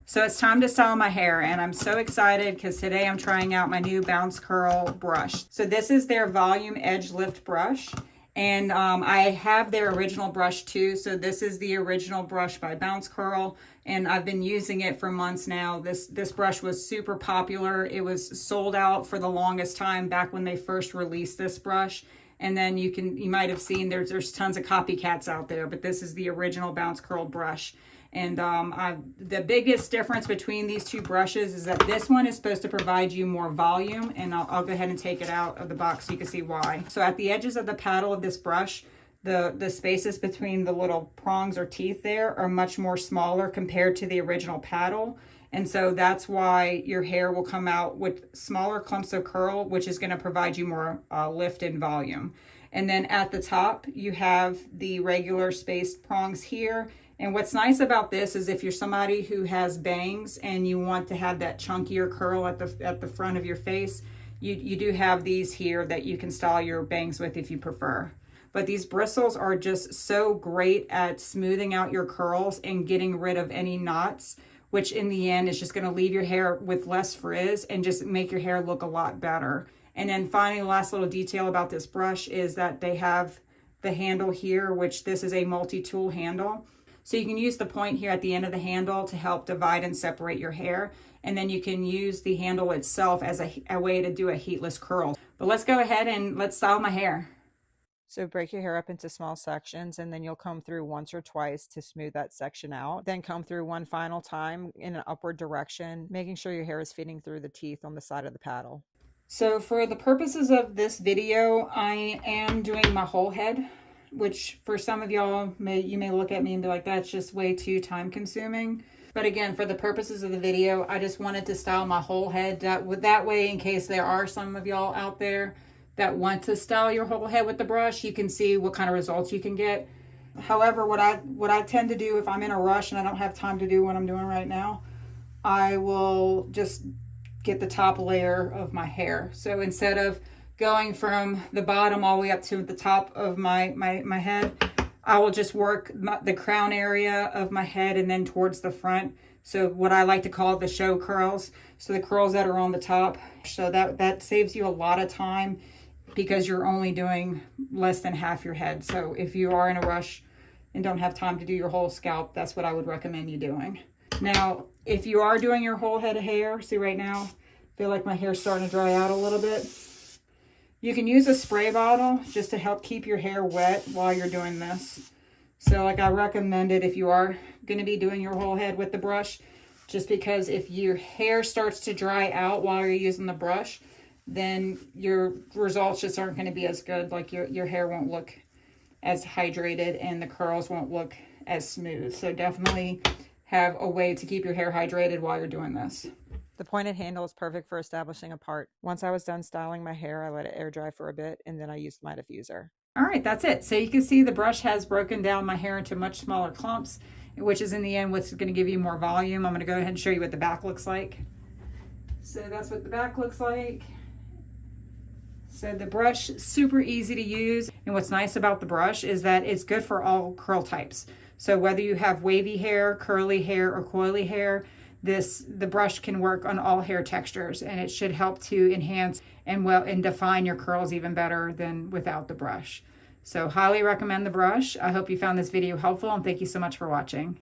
So it's time to style my hair, and I'm so excited because today I'm trying out my new Bounce Curl brush. So this is their Volume EdgeLift brush, and I have their original brush too. So this is the original brush by Bounce Curl, and I've been using it for months now. This brush was super popular. It was sold out for the longest time back when they first released this brush. And then you might have seen there's tons of copycats out there, but this is the original Bounce Curl brush. And the biggest difference between these two brushes is that this one is supposed to provide you more volume, and I'll go ahead and take it out of the box so you can see why. So at the edges of the paddle of this brush, the spaces between the little prongs or teeth there are much more smaller compared to the original paddle. And so that's why your hair will come out with smaller clumps of curl, which is going to provide you more lift and volume. And then at the top, you have the regular spaced prongs here. And what's nice about this is if you're somebody who has bangs and you want to have that chunkier curl at the front of your face, you do have these here that you can style your bangs with if you prefer. But these bristles are just so great at smoothing out your curls and getting rid of any knots, which in the end is just going to leave your hair with less frizz and just make your hair look a lot better. And then finally, the last little detail about this brush is that they have the handle here, which this is a multi-tool handle. So you can use the point here at the end of the handle to help divide and separate your hair. And then you can use the handle itself as a way to do a heatless curl. But let's go ahead and let's style my hair. So break your hair up into small sections, and then you'll comb through once or twice to smooth that section out. Then comb through one final time in an upward direction, making sure your hair is fitting through the teeth on the side of the paddle. So for the purposes of this video, I am doing my whole head, which for some of y'all, you may look at me and be like, that's just way too time consuming. But again, for the purposes of the video, I just wanted to style my whole head. That way, in case there are some of y'all out there that want to style your whole head with the brush, you can see what kind of results you can get. However, what I tend to do if I'm in a rush and I don't have time to do what I'm doing right now, I will just get the top layer of my hair. So instead of going from the bottom all the way up to the top of my head, I will just work the crown area of my head and then towards the front. So what I like to call the show curls. So the curls that are on the top. So that saves you a lot of time because you're only doing less than half your head. So if you are in a rush and don't have time to do your whole scalp, that's what I would recommend you doing. Now, if you are doing your whole head of hair, see right now, I feel like my hair's starting to dry out a little bit. You can use a spray bottle just to help keep your hair wet while you're doing this. So like I recommend it if you are going to be doing your whole head with the brush, just because if your hair starts to dry out while you're using the brush, then your results just aren't going to be as good. Like your hair won't look as hydrated and the curls won't look as smooth. So definitely have a way to keep your hair hydrated while you're doing this. The pointed handle is perfect for establishing a part. Once I was done styling my hair, I let it air dry for a bit, and then I used my diffuser. All right, that's it. So you can see the brush has broken down my hair into much smaller clumps, which is in the end what's going to give you more volume. I'm going to go ahead and show you what the back looks like. So that's what the back looks like. So the brush, super easy to use. And what's nice about the brush is that it's good for all curl types. So whether you have wavy hair, curly hair, or coily hair, the brush can work on all hair textures, and it should help to enhance and define your curls even better than without the brush. So highly recommend the brush. I hope you found this video helpful, and thank you so much for watching.